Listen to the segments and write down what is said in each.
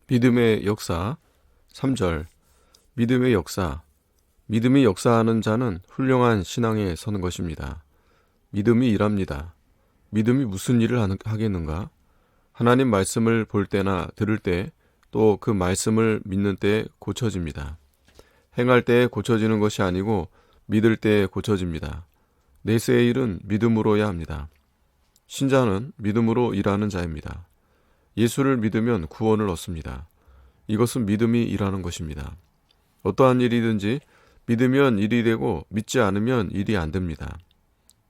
믿음의 역사 3절. 믿음의 역사. 믿음이 역사하는 자는 훌륭한 신앙에 서는 것입니다. 믿음이 일합니다. 믿음이 무슨 일을 하겠는가? 하나님 말씀을 볼 때나 들을 때, 또 그 말씀을 믿는 때에 고쳐집니다. 행할 때에 고쳐지는 것이 아니고 믿을 때에 고쳐집니다. 내세의 일은 믿음으로야 합니다. 신자는 믿음으로 일하는 자입니다. 예수를 믿으면 구원을 얻습니다. 이것은 믿음이 일하는 것입니다. 어떠한 일이든지 믿으면 일이 되고 믿지 않으면 일이 안 됩니다.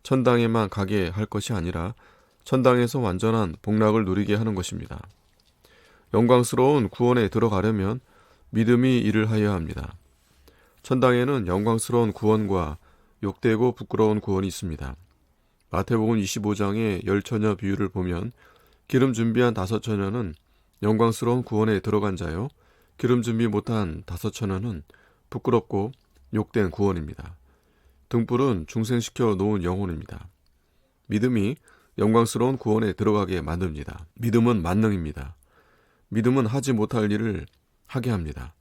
천당에만 가게 할 것이 아니라 천당에서 완전한 복락을 누리게 하는 것입니다. 영광스러운 구원에 들어가려면 믿음이 일을 하여야 합니다. 천당에는 영광스러운 구원과 욕되고 부끄러운 구원이 있습니다. 마태복음 25장의 10처녀 비유를 보면 기름 준비한 5처녀는 영광스러운 구원에 들어간 자요, 기름 준비 못한 5처녀는 부끄럽고 욕된 구원입니다. 등불은 중생시켜 놓은 영혼입니다. 믿음이 영광스러운 구원에 들어가게 만듭니다. 믿음은 만능입니다. 믿음은 하지 못할 일을 하게 합니다.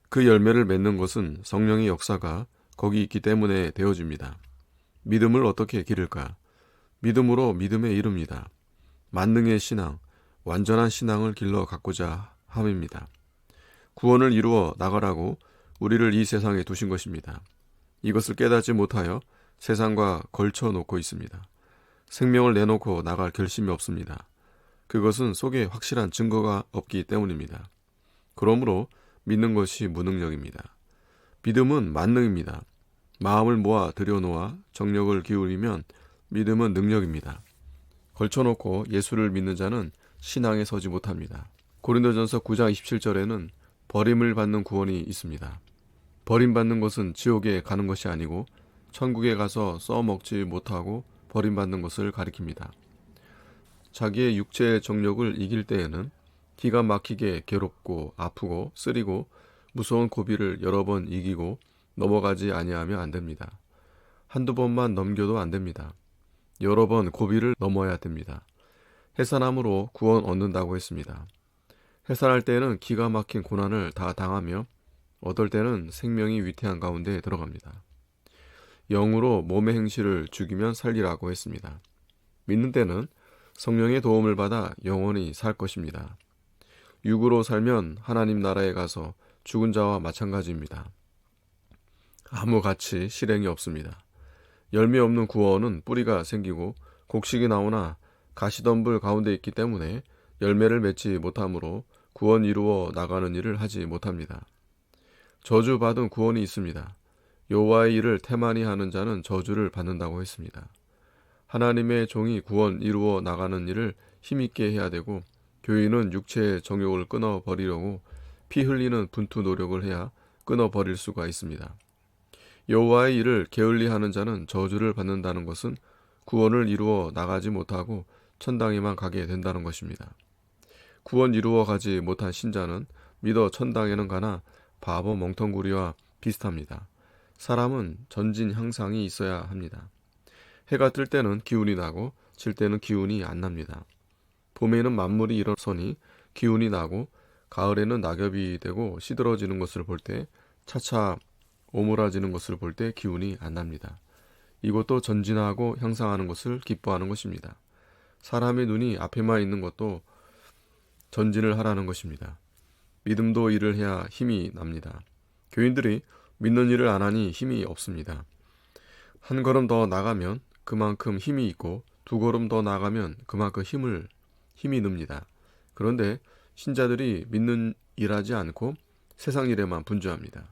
그 열매를 맺는 것은 성령의 역사가 거기 있기 때문에 되어집니다. 믿음을 어떻게 기를까? 믿음으로 믿음에 이릅니다. 만능의 신앙, 완전한 신앙을 길러 갖고자 함입니다. 구원을 이루어 나가라고 우리를 이 세상에 두신 것입니다. 이것을 깨닫지 못하여 세상과 걸쳐 놓고 있습니다. 생명을 내놓고 나갈 결심이 없습니다. 그것은 속에 확실한 증거가 없기 때문입니다. 그러므로 믿는 것이 무능력입니다. 믿음은 만능입니다. 마음을 모아 들여놓아 정력을 기울이면 믿음은 능력입니다. 걸쳐놓고 예수를 믿는 자는 신앙에 서지 못합니다. 고린도전서 9장 27절에는 버림을 받는 구원이 있습니다. 버림받는 것은 지옥에 가는 것이 아니고 천국에 가서 써먹지 못하고 버림받는 것을 가리킵니다. 자기의 육체의 정욕을 이길 때에는 기가 막히게 괴롭고 아프고 쓰리고 무서운 고비를 여러 번 이기고 넘어가지 아니하면 안 됩니다. 한두 번만 넘겨도 안 됩니다. 여러 번 고비를 넘어야 됩니다. 해산함으로 구원 얻는다고 했습니다. 해산할 때는 기가 막힌 고난을 다 당하며 어떨 때는 생명이 위태한 가운데 들어갑니다. 영으로 몸의 행실을 죽이면 살리라고 했습니다. 믿는 때는 성령의 도움을 받아 영원히 살 것입니다. 육으로 살면 하나님 나라에 가서 죽은 자와 마찬가지입니다. 아무 가치 실행이 없습니다. 열매 없는 구원은 뿌리가 생기고 곡식이 나오나 가시덤불 가운데 있기 때문에 열매를 맺지 못하므로 구원 이루어 나가는 일을 하지 못합니다. 저주받은 구원이 있습니다. 여호와의 일을 태만히 하는 자는 저주를 받는다고 했습니다. 하나님의 종이 구원 이루어 나가는 일을 힘있게 해야 되고 교인은 육체의 정욕을 끊어버리려고 피 흘리는 분투 노력을 해야 끊어버릴 수가 있습니다. 여호와의 일을 게을리하는 자는 저주를 받는다는 것은 구원을 이루어 나가지 못하고 천당에만 가게 된다는 것입니다. 구원 이루어 가지 못한 신자는 믿어 천당에는 가나 바보 멍텅구리와 비슷합니다. 사람은 전진 향상이 있어야 합니다. 해가 뜰 때는 기운이 나고 질 때는 기운이 안 납니다. 봄에는 만물이 일어서니 기운이 나고 가을에는 낙엽이 되고 시들어지는 것을 볼 때 차차 오므라지는 것을 볼 때 기운이 안 납니다. 이것도 전진하고 향상하는 것을 기뻐하는 것입니다. 사람의 눈이 앞에만 있는 것도 전진을 하라는 것입니다. 믿음도 일을 해야 힘이 납니다. 교인들이 믿는 일을 안 하니 힘이 없습니다. 한 걸음 더 나가면 그만큼 힘이 있고 두 걸음 더 나가면 그만큼 힘이 늡니다. 그런데 신자들이 믿는 일하지 않고 세상 일에만 분주합니다.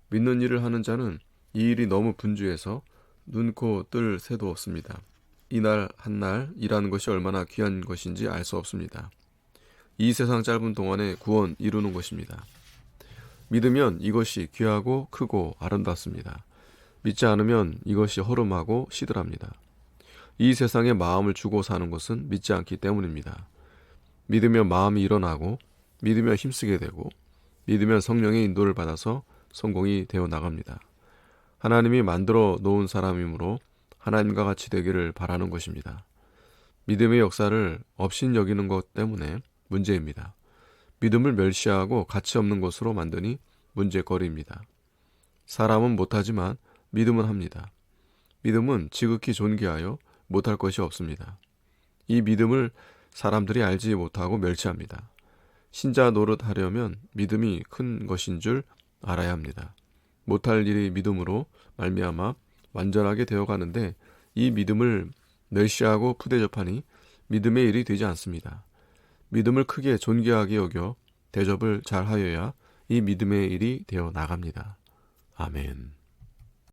믿는 일을 하는 자는 이 일이 너무 분주해서 눈코 뜰 새도 없습니다. 이날 한날 일하는 것이 얼마나 귀한 것인지 알 수 없습니다. 이 세상 짧은 동안에 구원 이루는 것입니다. 믿으면 이것이 귀하고 크고 아름답습니다. 믿지 않으면 이것이 허름하고 시들합니다. 이 세상에 마음을 주고 사는 것은 믿지 않기 때문입니다. 믿으면 마음이 일어나고 믿으면 힘쓰게 되고 믿으면 성령의 인도를 받아서 성공이 되어 나갑니다. 하나님이 만들어 놓은 사람이므로 하나님과 같이 되기를 바라는 것입니다. 믿음의 역사를 업신 여기는 것 때문에 문제입니다. 믿음을 멸시하고 가치 없는 것으로 만드니 문제거리입니다. 사람은 못하지만 믿음은 합니다. 믿음은 지극히 존귀하여 못할 것이 없습니다. 이 믿음을 사람들이 알지 못하고 멸시합니다. 신자 노릇하려면 믿음이 큰 것인 줄 알아야 합니다. 못할 일이 믿음으로 말미암아 완전하게 되어가는데 이 믿음을 멸시하고 푸대접하니 믿음의 일이 되지 않습니다. 믿음을 크게 존귀하게 여겨 대접을 잘 하여야 이 믿음의 일이 되어 나갑니다. 아멘.